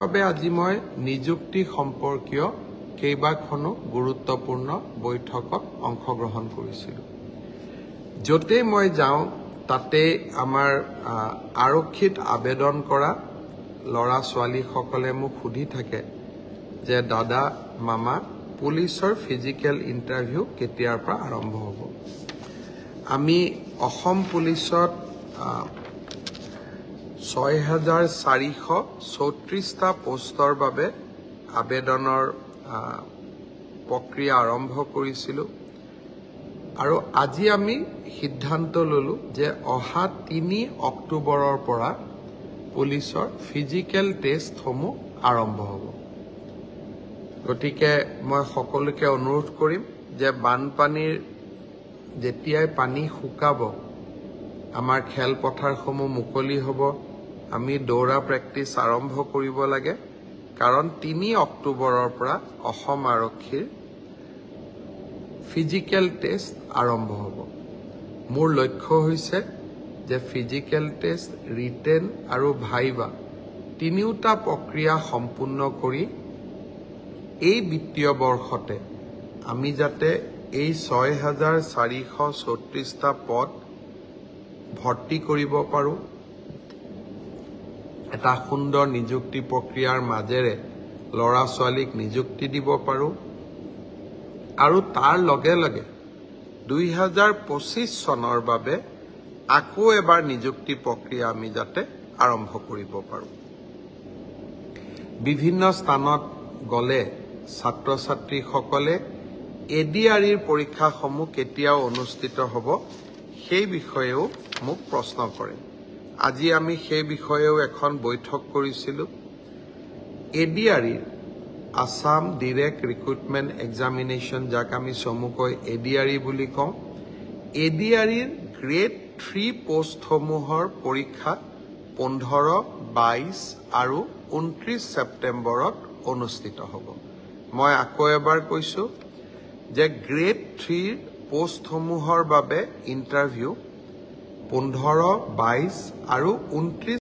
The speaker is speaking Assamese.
বাবে আজি মই নিযুক্তি সম্পৰ্কীয় কেইবাখনো গুৰুত্বপূৰ্ণ বৈঠকত অংশগ্ৰহণ কৰিছিলোঁ। যতে মই যাওঁ তাতে আমাৰ আৰক্ষীত আবেদন কৰা লৰা ছোৱালীসকলে মোক সুধি থাকে যে দাদা মামা পুলিচৰ ফিজিক্যাল ইন্টাৰভিউ কেতিয়াৰ পৰা আৰম্ভ হ'ব। আমি অসম পুলিচত 6434টা পোষ্টৰ বাবে আবেদনৰ প্ৰক্ৰিয়া আৰম্ভ কৰিছিলোঁ আৰু আজি আমি সিদ্ধান্ত ললো যে অহা 3 অক্টোবৰৰ পৰা পুলিচৰ ফিজিক্যাল টেষ্টসমূহ আৰম্ভ হ'ব। গতিকে মই সকলোকে অনুৰোধ কৰিম যে বানপানীৰ যেতিয়াই পানী শুকাব আমাৰ খেলপথাৰসমূহ মুকলি হ'ব, আমি দৌৰা প্ৰেক্টিছ আৰম্ভ কৰিব লাগে, কাৰণ 3 অক্টোবৰৰ পৰা অসম আৰক্ষীৰ ফিজিক্যাল টেষ্ট আৰম্ভ হ'ব। মোৰ লক্ষ্য হৈছে যে ফিজিক্যাল টেষ্ট, ৰিটেন আৰু ভাইবা তিনিওটা প্ৰক্ৰিয়া সম্পূৰ্ণ কৰি এই বিত্তীয় বৰ্ষতে আমি যাতে এই 6434টা পদ ভৰ্তি কৰিব পাৰো, এটা সুন্দৰ নিযুক্তি প্ৰক্ৰিয়াৰ মাজেৰে লৰা ছোৱালীক নিযুক্তি দিব পাৰো আৰু তাৰ লগে লগে 2025 চনৰ বাবে আকৌ এবাৰ নিযুক্তি প্ৰক্ৰিয়া আমি যাতে আৰম্ভ কৰিব পাৰো। বিভিন্ন স্থানত গলে ছাত্ৰ ছাত্ৰীসকলে এডিআৰইৰ পৰীক্ষাসমূহ কেতিয়া অনুষ্ঠিত হ'ব সেই বিষয়েও মোক প্ৰশ্ন কৰে। আজি আমি সেই বিষয়েও এখন বৈঠক কৰিছিলোঁ। এডিআৰইৰ আসাম ডাইৰেক্ট ৰিক্ৰুটমেণ্ট এক্সামিনেশ্যন, যাক আমি চমুকৈ এডিআৰই বুলি কওঁ, এডিআৰইৰ গ্ৰেড 3 পোষ্টসমূহৰ পৰীক্ষা 15, 22 আৰু 29 ছেপ্টেম্বৰত অনুষ্ঠিত হ'ব। মই আকৌ এবাৰ কৈছো যে গ্ৰেড 3 পোষ্টসমূহৰ বাবে ইণ্টাৰভিউ 15, 22 আৰু 29